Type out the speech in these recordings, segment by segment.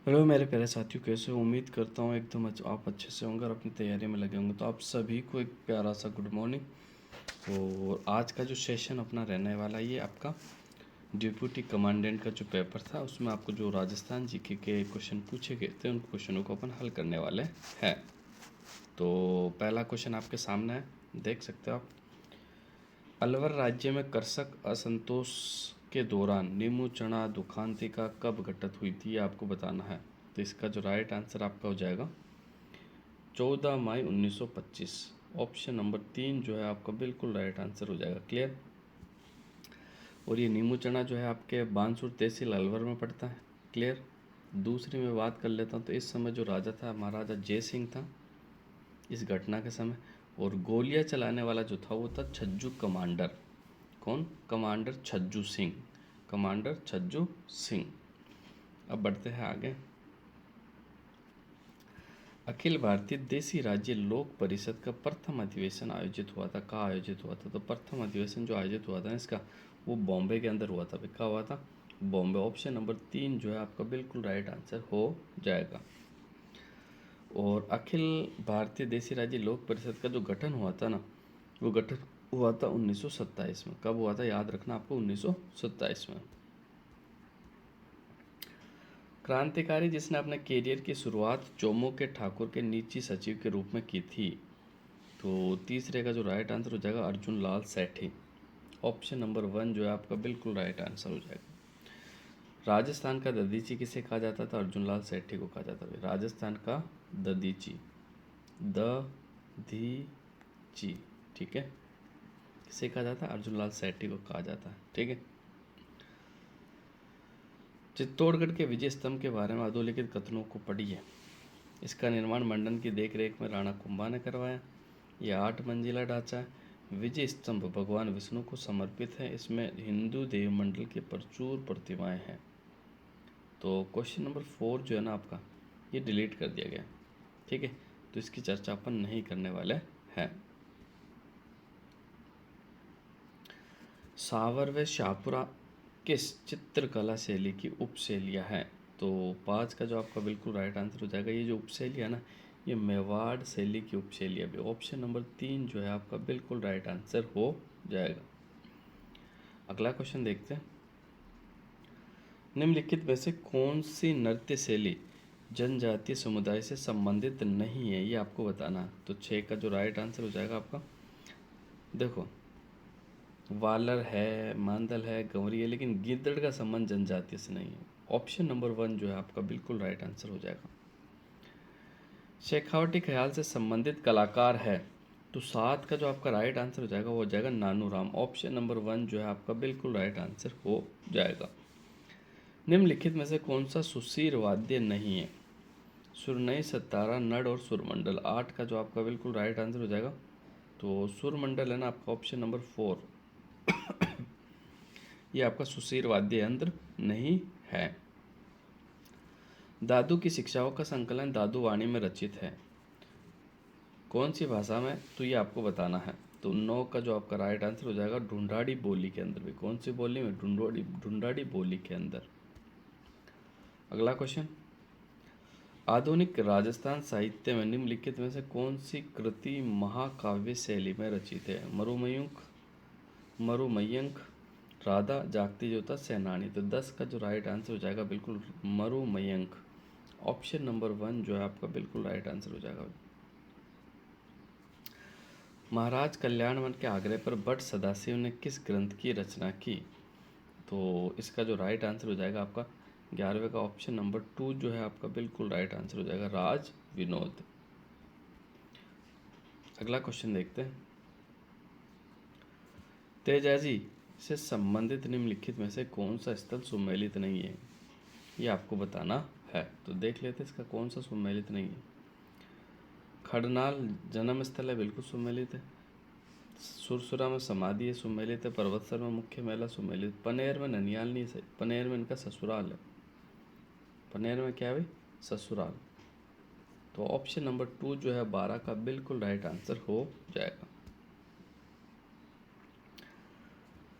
Hello मेरे प्यारे साथियों, कैसे हो? उम्मीद करता हूँ एकदम आप अच्छे से होंगे और अपनी तैयारी में लगे होंगे। तो आप सभी को एक प्यारा सा गुड मॉर्निंग। और आज का जो सेशन अपना रहने वाला है, ये आपका डिप्यूटी कमांडेंट का जो पेपर था, उसमें आपको जो राजस्थान जीके के क्वेश्चन पूछे गए थे, उन क्वेश्चनों को अपन हल करने वाले हैं। तो पहला क्वेश्चन आपके सामने है, देख सकते हो आप। अलवर राज्य में कृषक असंतोष के दौरान नींबू चना दुखांतिका कब घटित हुई थी, ये आपको बताना है। तो इसका जो राइट आंसर आपका हो जाएगा 14 मई 1925। ऑप्शन नंबर 3 जो है आपका बिल्कुल राइट आंसर हो जाएगा। क्लियर। और ये नींबू चना जो है आपके बानसूर तहसील अलवर में पड़ता है। क्लियर। दूसरी मैं बात कर लेता हूँ, तो इस समय जो राजा था महाराजा जय सिंह था इस घटना के समय। और गोलियां चलाने वाला जो था वो था छज्जू कमांडर। कौन? कमांडर छज्जू सिंह। कमांडर छज्जू सिंह। अब बढ़ते हैं आगे। अखिल भारतीय देसी राज्य लोक परिषद का प्रथम अधिवेशन आयोजित हुआ था। कहाँ आयोजित हुआ था? तो प्रथम अधिवेशन जो आयोजित हुआ था इसका, वो बॉम्बे के अंदर हुआ था। कहाँ हुआ था? बॉम्बे। ऑप्शन नंबर 3 जो है आपका बिल्कुल राइट आंसर हो जाएगा। और अखिल भारतीय देसी राज्य लोक परिषद का जो गठन हुआ था ना, वो गठन हुआ था 1927 में। कब हुआ था? याद रखना आपको, 1927 में। क्रांतिकारी जिसने अपने करियर की शुरुआत चोमू के ठाकुर के निजी सचिव के रूप में की थी। तो तीसरे का जो राइट आंसर हो जाएगा अर्जुन लाल सेठी। ऑप्शन नंबर 1 जो है आपका बिल्कुल राइट आंसर हो जाएगा। राजस्थान का ददीची किसे कहा जाता था? अर्जुन लाल सेठी को कहा जाता था। राजस्थान का ददीची, दधीची, ठीक है। किसे कहा जाता है? अर्जुन लाल सेठी को कहा जाता है, ठीक है। चित्तौड़गढ़ के विजय स्तंभ के बारे में अधोलिखित कथनों को पढ़िए। इसका निर्माण मंडन की देखरेख में राणा कुंभा ने करवाया। यह 8 मंजिला ढांचा है। विजय स्तंभ भगवान विष्णु को समर्पित है। इसमें हिंदू देव मंडल की प्रचुर प्रतिमाएं हैं। तो क्वेश्चन नंबर 4 जो है ना आपका, ये डिलीट कर दिया गया, ठीक है। तो इसकी चर्चा अपन नहीं करने वाले हैं। सावर व शाहपुरा किस चित्रकला शैली की उपशैलियाँ हैं? तो 5 का जो आपका बिल्कुल राइट आंसर हो जाएगा। ये जो उपशैली है ना, ये मेवाड़ शैली की उपशैली है। ऑप्शन नंबर 3 जो है आपका बिल्कुल राइट आंसर हो जाएगा। अगला क्वेश्चन देखते हैं। निम्नलिखित में से कौन सी नृत्य शैली जनजातीय समुदाय से संबंधित नहीं है, ये आपको बताना है। तो 6 का जो राइट आंसर हो जाएगा आपका, देखो, वालर है, मांदल है, गंवरी है, लेकिन गिद्दड़ का संबंध जनजातीय से नहीं है। ऑप्शन नंबर 1 जो है आपका बिल्कुल राइट आंसर हो जाएगा। शेखावटी ख्याल से संबंधित कलाकार है, तो 7 का जो आपका राइट आंसर हो जाएगा वो हो जाएगा नानू राम। ऑप्शन नंबर 1 जो है आपका बिल्कुल राइट आंसर हो जाएगा। निम्नलिखित में से कौन सा सुशीर वाद्य नहीं है? सुरनई, सतारा, नड और सुरमंडल। 8 का जो आपका बिल्कुल राइट आंसर हो जाएगा। तो सुरमंडल है ना आपका, ऑप्शन नंबर 4, ये आपका सुशीर वाद्य यंत्र नहीं है। दादू की शिक्षाओं का संकलन दादू वाणी में रचित है। कौन सी भाषा में? तो ये आपको बताना है। तो 9 का जो आपका राइट आंसर हो जाएगा ढूंढाड़ी बोली के अंदर भी। कौन सी बोली में? ढूंढाड़ी बोली के अंदर। अगला क्वेश्चन। आधुनिक राजस्थान साहित्य में निम्नलिखित में से कौन सी कृति महाकाव्य शैली में रचित है? मरुमयंक, राधा, जागती जोता, सेनानी। तो 10 का जो राइट आंसर हो जाएगा बिल्कुल मरुमयंक। ऑप्शन नंबर 1 जो है आपका बिल्कुल राइट आंसर हो जाएगा। महाराज कल्याणवन के आग्रह पर भट्ट सदाशिव ने किस ग्रंथ की रचना की? तो इसका जो राइट आंसर हो जाएगा आपका 11वें का ऑप्शन नंबर 2 जो है आपका बिल्कुल राइट आंसर हो जाएगा राज विनोद। अगला क्वेश्चन देखते हैं। तेजाजी से संबंधित निम्नलिखित में से कौन सा स्थल सुमेलित नहीं है, ये आपको बताना है। तो देख लेते हैं इसका कौन सा सुमेलित नहीं है। खड़नाल जन्म स्थल है, बिल्कुल सुमेलित है। सुरसुरा में समाधि है, सुमेलित है। पर्वतसर में मुख्य मेला, सुमेलित। पनेर में ननियाल नहीं है, पनेर में इनका ससुराल है। पनेर में क्या है भाई? ससुराल। तो ऑप्शन नंबर 2 जो है 12 का बिल्कुल राइट आंसर हो जाएगा।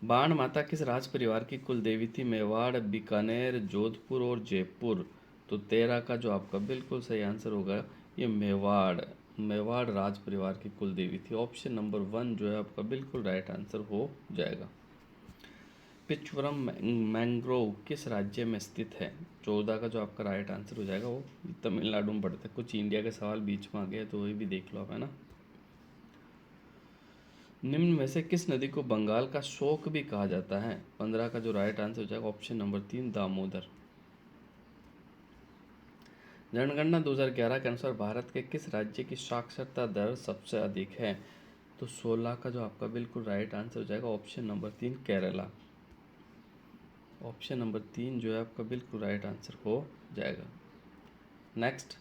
बाण माता किस राज परिवार की कुल देवी थी? मेवाड़, बीकानेर, जोधपुर और जयपुर। तो 13 का जो आपका बिल्कुल सही आंसर होगा ये मेवाड़ राज परिवार की कुल देवी थी। ऑप्शन नंबर 1 जो है आपका बिल्कुल राइट आंसर हो जाएगा। पिचवरम मैंग्रोव किस राज्य में स्थित है? 14 का जो आपका राइट आंसर हो जाएगा वो तमिलनाडु में पड़ता है। कुछ इंडिया के सवाल बीच में आ गए तो वही भी देख लो आप, है ना। निम्न में से किस नदी को बंगाल का शोक भी कहा जाता है? 15 का जो राइट आंसर हो जाएगा ऑप्शन नंबर 3 दामोदर। जनगणना 2011 के अनुसार भारत के किस राज्य की साक्षरता दर सबसे अधिक है? तो 16 का जो आपका बिल्कुल राइट आंसर हो जाएगा option number 3 Kerala. Option number 3 जो है आपका बिल्कुल राइट आंसर हो जाएगा। नेक्स्ट,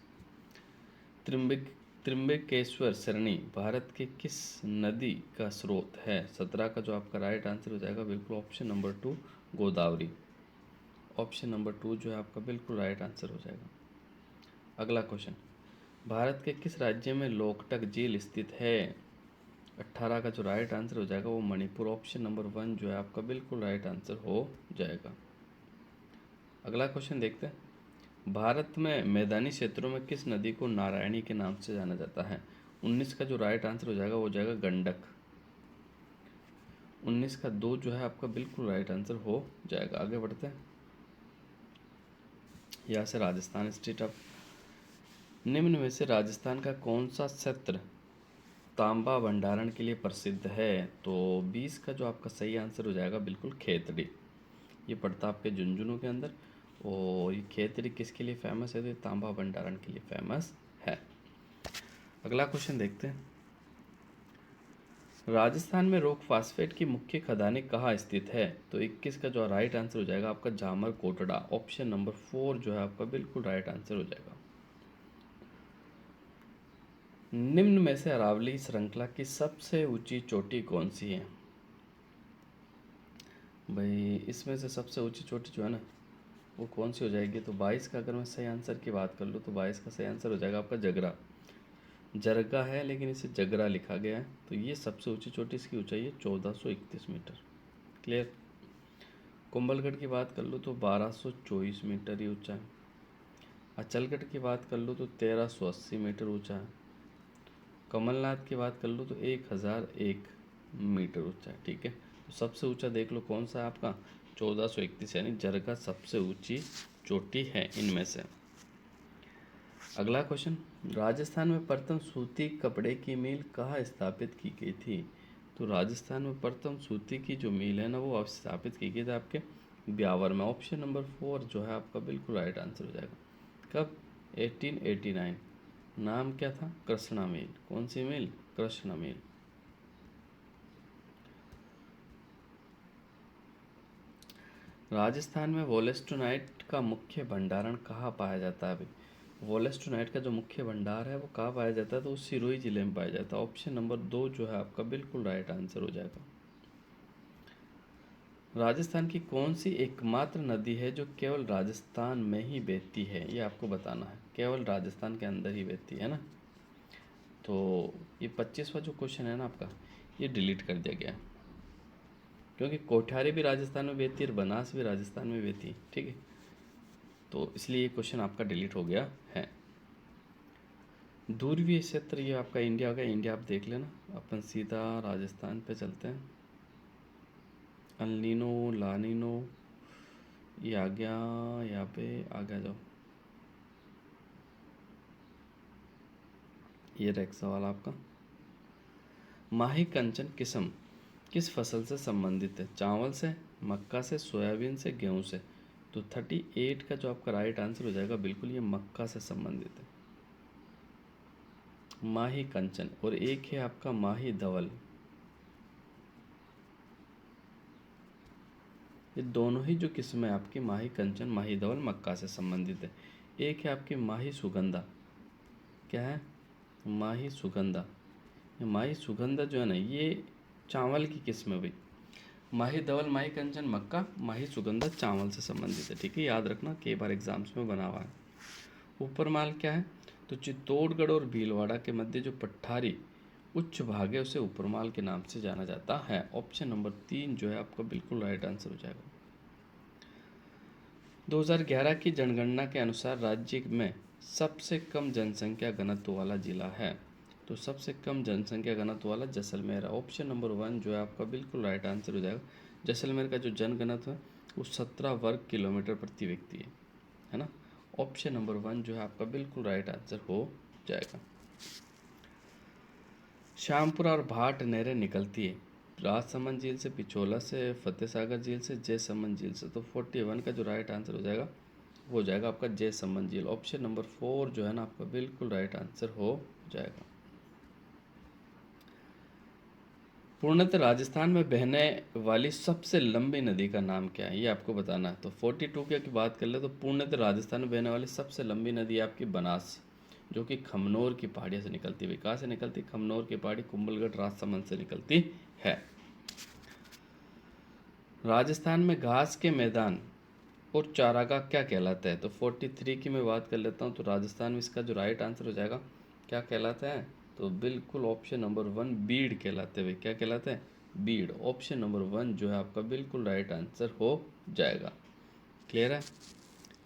त्रिम्बकेश्वर सरणी भारत के किस नदी का स्रोत है? 17 का जो आपका राइट आंसर हो जाएगा बिल्कुल option number 2 Godavari. Option number 2 जो है आपका बिल्कुल राइट आंसर हो जाएगा। अगला क्वेश्चन, भारत के किस राज्य में लोकटक झील स्थित है? 18 का जो राइट आंसर हो जाएगा वो मणिपुर। ऑप्शन नंबर 1 जो है आपका बिल्कुल राइट आंसर हो जाएगा। अगला क्वेश्चन देखते हैं, भारत में मैदानी क्षेत्रों में किस नदी को नारायणी के नाम से जाना जाता है? 19 का जो राइट आंसर हो जाएगा वो हो जाएगा गंडक। 19 का 2 जो है आपका बिल्कुल राइट आंसर हो जाएगा। आगे बढ़ते हैं, यहाँ से राजस्थान स्टेट। अब निम्न में से राजस्थान का कौन सा क्षेत्र तांबा भंडारण के लिए प्रसिद्ध है? तो 20 का जो आपका सही आंसर हो जाएगा बिल्कुल खेतड़ी। ये पड़ता आपके झुंझुनू के अंदर। और ये खेतड़ी किसके लिए फेमस है? तो ये तांबा भंडारण के लिए फेमस है। अगला क्वेश्चन देखते हैं, राजस्थान में रॉक फास्फेट की मुख्य खदानें कहाँ स्थित है? तो 21 का जो राइट आंसर हो जाएगा आपका झामर कोटड़ा। ऑप्शन नंबर 4 जो है आपका बिल्कुल राइट आंसर हो जाएगा। निम्न में से अरावली श्रृंखला की सबसे ऊंची चोटी कौन सी है? भाई इसमें से सबसे ऊंची चोटी जो है ना वो कौन सी हो जाएगी? तो 22 का अगर मैं सही आंसर की बात कर लूँ तो 22 का सही आंसर हो जाएगा आपका जगरा। जरगा है लेकिन इसे जगरा लिखा गया है। तो ये सबसे ऊंची चोटी, इसकी ऊंचाई है 1431 मीटर। क्लियर। कुंभलगढ़ की बात कर लूँ तो 1224 मीटर ही ऊंचा है। अचलगढ़ की बात कर लूँ तो 1380 मीटर ऊंचा है। कमलनाथ की बात कर लूँ तो 1001 मीटर ऊंचा है। ठीक है, तो सबसे ऊंचा देख लो कौन सा है आपका 1431, यानी जरगा सबसे ऊंची चोटी है इनमें से। अगला क्वेश्चन, राजस्थान में प्रथम सूती कपड़े की मिल कहाँ स्थापित की गई थी? तो राजस्थान में प्रथम सूती की जो मिल है ना वो स्थापित की गई थी आपके ब्यावर में। ऑप्शन नंबर 4 जो है आपका बिल्कुल राइट आंसर हो जाएगा। कब? 1889। नाम क्या था? कृष्णा मिल। कौन सी मिल? कृष्णा मिल। राजस्थान में वोलेस्टोनाइट का मुख्य भंडारण कहाँ पाया जाता है? अभी वोलेस्टोनाइट का जो मुख्य भंडार है वो कहाँ पाया जाता है? तो वो सिरोही जिले में पाया जाता है। ऑप्शन नंबर 2 जो है आपका बिल्कुल राइट आंसर हो जाएगा। राजस्थान की कौन सी एकमात्र नदी है जो केवल राजस्थान में ही बहती है? ये आपको बताना है, केवल राजस्थान के अंदर ही बहती है ना। तो ये 25वां जो क्वेश्चन है ना आपका ये डिलीट कर दिया गया, क्योंकि कोठारी भी राजस्थान में बहती है और बनास भी राजस्थान में बहती है। ठीक है, तो इसलिए ये क्वेश्चन आपका डिलीट हो गया है। ध्रुवीय क्षेत्र ये आपका इंडिया हो गया। इंडिया आप देख लेना। अपन सीधा राजस्थान पे चलते हैं। अल्नीनो, लानीनो ये आ गया, यहाँ पे आ गया। जाओ, ये रहा एक सवाल आपका, माही कंचन किस्म किस फसल से संबंधित है? चावल से, मक्का से, सोयाबीन से, गेहूं से। तो 38 का जो आपका राइट आंसर हो जाएगा बिल्कुल ये मक्का से संबंधित है, माही कंचन। और एक है आपका माही धवल। ये दोनों ही जो किस्म है आपकी माही कंचन, माही धवल मक्का से संबंधित है। एक है आपकी माही सुगंधा। क्या है? माही सुगंधा। ये माही सुगंधा जो है ना ये चावल की किस्म है भाई। माही धवल, माही कंचन मक्का, माही सुगंधा चावल से संबंधित है। ठीक है, याद रखना, कई बार एग्जाम्स में बना हुआ है। ऊपर माल क्या है? तो चित्तौड़गढ़ और भीलवाड़ा के मध्य जो पठारी उच्च भाग है उसे उपरमाल के नाम से जाना जाता है। ऑप्शन नंबर 3 जो है आपका बिल्कुल राइट आंसर हो जाएगा। 2011 की जनगणना के अनुसार राज्य में सबसे कम जनसंख्या घनत्व वाला जिला है। तो सबसे कम जनसंख्या घनत्व वाला जैसलमेर है। ऑप्शन नंबर 1 जो है आपका बिल्कुल राइट आंसर हो जाएगा। जैसलमेर का जो जनघनत्व है वो 17 वर्ग किलोमीटर प्रति व्यक्ति है ना। ऑप्शन नंबर 1 जो है आपका बिल्कुल राइट आंसर हो जाएगा। श्यामपुरा और भाट नहरें निकलती है राजसमंद झील से, पिछोला से, फतेह सागर झील से, जयसमंद झील से। तो 41 का जो राइट आंसर हो जाएगा वो हो जाएगा आपका जयसमंद झील। ऑप्शन नंबर 4 जो है ना आपका बिल्कुल राइट आंसर हो जाएगा। पूर्णतः राजस्थान में बहने वाली सबसे लंबी नदी का नाम क्या है, ये आपको बताना है। तो 42 की बात कर ले तो पूर्णतः राजस्थान में बहने वाली सबसे लंबी नदी है आपकी बनास, जो कि खमनोर की पहाड़ियों से निकलती है। कहाँ से निकलती है? खमनोर की पहाड़ी, कुंभलगढ़, राजसमंद से निकलती है। राजस्थान में घास के मैदान और चारागाह क्या कहलाता है? तो 43 की मैं बात कर लेता हूँ। तो राजस्थान में इसका जो राइट आंसर हो जाएगा क्या कहलाता है? तो बिल्कुल ऑप्शन नंबर 1 बीड़ कहलाते हुए। क्या कहलाते हैं? बीड़। ऑप्शन नंबर 1 जो है आपका बिल्कुल राइट आंसर हो जाएगा। क्लियर है?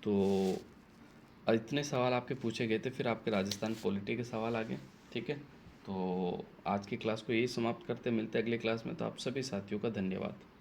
तो इतने सवाल आपके पूछे गए थे, फिर आपके राजस्थान पॉलिटी के सवाल आ गए। ठीक है, तो आज की क्लास को यही समाप्त करते, मिलते अगली क्लास में। तो आप सभी साथियों का धन्यवाद।